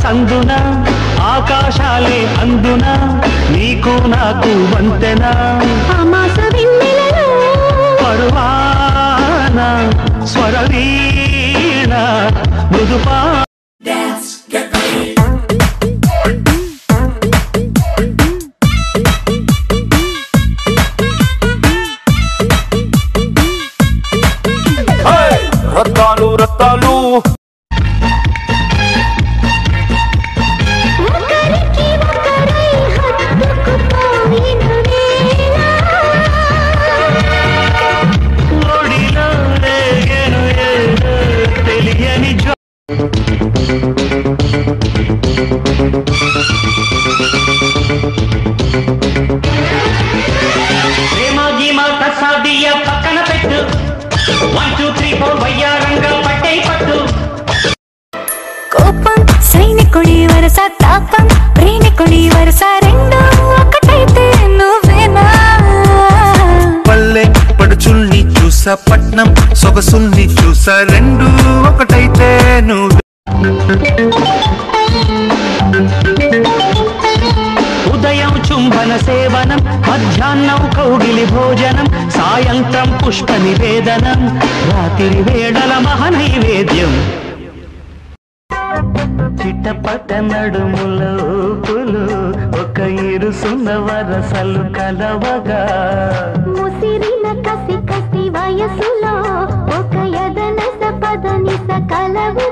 సందున ఆకాశాలే అందున నీకు నాకు వంతెన పరువాన స్వరవీణ మృదుపా రత్తాలు రత్తాలు తెలియని ప్రేమ గీమ కసాదియ పక్కన పెట్టు 1 2 3 4 వయ్యారంగా పట్టే పట్టు కోపం సైనికుడి వరస తాపం ప్రేమికుడి వరస రెండు ఒకటైతే నువ్వేనా పల్లె పడుచుల్ని చూసా పట్నం సొగసుల్ని చూసా రెండు ఒకటైతే నువ్వు ఉదయం చుంబన సేవనం మధ్యాహ్నం కౌగిలి భోజనం సాయంత్రం పుష్ప నివేదనం రాత్రి వేళల మహనైవేద్యం చిట్టపట నడుముల ఊపులు ఒక ఇరుసున్న వరసలు కలవగా ముసిరిన కసి కసి వయసులో ఒక యదన సపదని సకలవు